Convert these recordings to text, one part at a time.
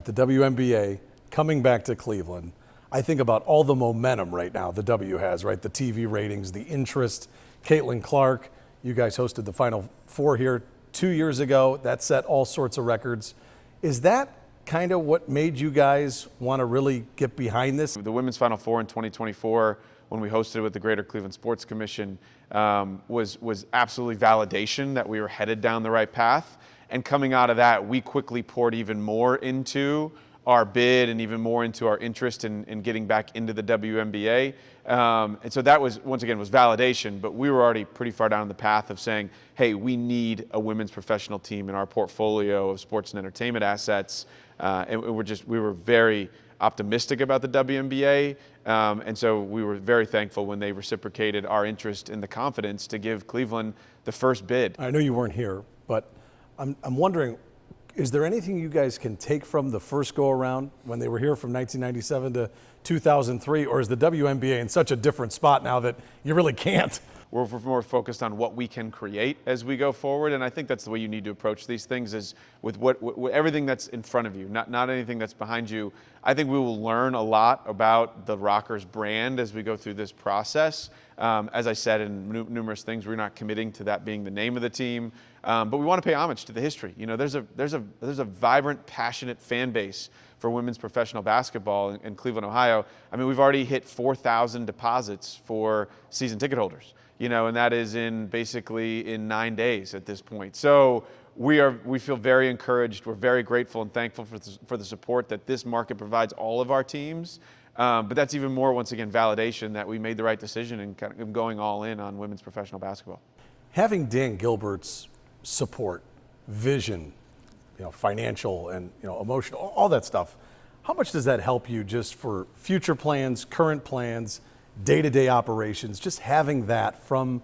the WNBA coming back to Cleveland, I think about all the momentum right now the W has, right? The TV ratings, the interest. Caitlin Clark, you guys hosted the Final Four here 2 years ago. That set all sorts of records. Is that kind of what made you guys want to really get behind this? The Women's Final Four in 2024, when we hosted it with the Greater Cleveland Sports Commission, was absolutely validation that we were headed down the right path. And coming out of that, we quickly poured even more into our bid and even more into our interest in getting back into the WNBA. And so that was, once again, was validation, but we were already pretty far down the path of saying, hey, we need a women's professional team in our portfolio of sports and entertainment assets. And we were very optimistic about the WNBA. And so we were very thankful when they reciprocated our interest and the confidence to give Cleveland the first bid. I know you weren't here, but I'm wondering, is there anything you guys can take from the first go around when they were here from 1997 to 2003, or is the WNBA in such a different spot now that you really can't? We're more focused on what we can create as we go forward, and I think that's the way you need to approach these things, is with what everything that's in front of you, not anything that's behind you. I think we will learn a lot about the Rockers brand as we go through this process. As I said in numerous things, we're not committing to that being the name of the team, but we want to pay homage to the history. You know, there's a vibrant, passionate fan base for women's professional basketball in Cleveland, Ohio. I mean, we've already hit 4,000 deposits for season ticket holders. You know, and that is basically in 9 days at this point. So we feel very encouraged. We're very grateful and thankful for the support that this market provides all of our teams. But that's even more, once again, validation that we made the right decision in kind of going all in on women's professional basketball. Having Dan Gilbert's support, vision, financial and emotional, all that stuff, how much does that help you just for future plans, current plans, day-to-day operations, just having that from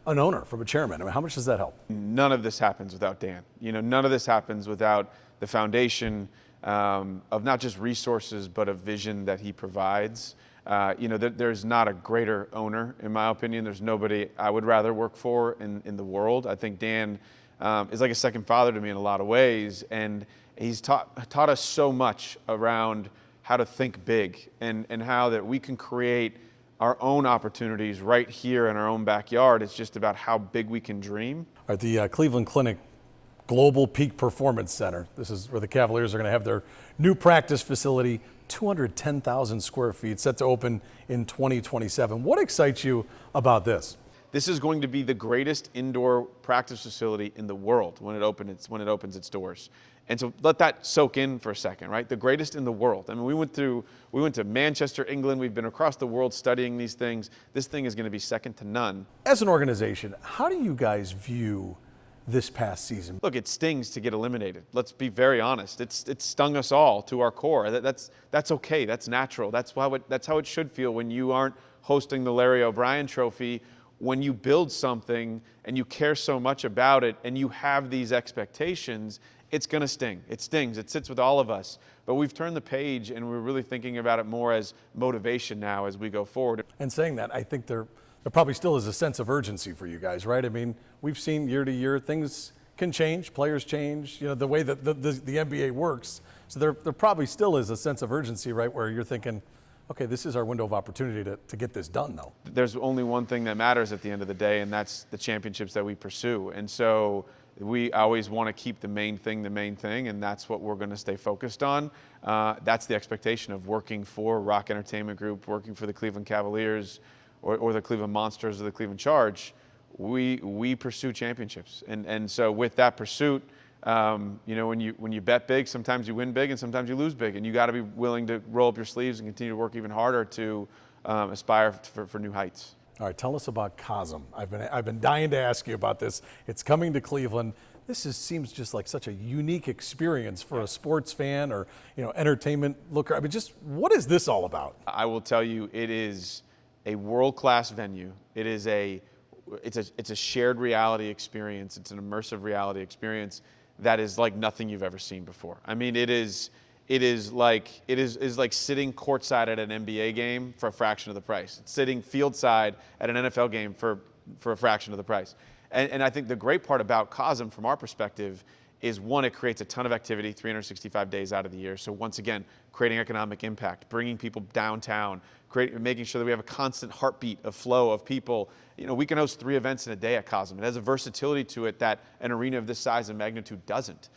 an owner, from a chairman? I mean, how much does that help? None of this happens without Dan. None of this happens without the foundation of not just resources, but a vision that he provides. There's not a greater owner, in my opinion. There's nobody I would rather work for in the world. I think Dan is like a second father to me in a lot of ways, and he's taught us so much around how to think big and how that we can create our own opportunities right here in our own backyard. It's just about how big we can dream. At the Cleveland Clinic Global Peak Performance Center, this is where the Cavaliers are going to have their new practice facility, 210,000 square feet, set to open in 2027. What excites you about this? This is going to be the greatest indoor practice facility in the world when it opens its doors. And so let that soak in for a second, right? The greatest in the world. I mean, we went to Manchester, England. We've been across the world studying these things. This thing is going to be second to none. As an organization, how do you guys view this past season? Look, it stings to get eliminated. Let's be very honest. It stung us all to our core. That's okay. That's natural. That's how it should feel when you aren't hosting the Larry O'Brien Trophy. When you build something and you care so much about it and you have these expectations, it's going to sting. It stings. It sits with all of us. But we've turned the page and we're really thinking about it more as motivation now as we go forward. And saying that, I think there probably still is a sense of urgency for you guys, right? I mean, we've seen year to year things can change, players change, the way that the NBA works. So there probably still is a sense of urgency, right, where you're thinking, okay, this is our window of opportunity to get this done, though. There's only one thing that matters at the end of the day, and that's the championships that we pursue. And so we always want to keep the main thing, and that's what we're going to stay focused on. That's the expectation of working for Rock Entertainment Group, working for the Cleveland Cavaliers or the Cleveland Monsters or the Cleveland Charge. We pursue championships. And so with that pursuit, when you bet big, sometimes you win big and sometimes you lose big, and you got to be willing to roll up your sleeves and continue to work even harder to aspire for new heights. All right, tell us about Cosm. I've been dying to ask you about this. It's coming to Cleveland. This seems just like such a unique experience for a sports fan or entertainment looker. I mean, just what is this all about? I will tell you, it is a world-class venue. It's a shared reality experience. It's an immersive reality experience that is like nothing you've ever seen before. I mean, it is like sitting courtside at an NBA game for a fraction of the price. It's sitting fieldside at an NFL game for a fraction of the price. And I think the great part about Cosm from our perspective is one, it creates a ton of activity 365 days out of the year. So once again, creating economic impact, bringing people downtown, making sure that we have a constant heartbeat of flow of people. You know, we can host 3 events in a day at Cosm. It has a versatility to it that an arena of this size and magnitude doesn't.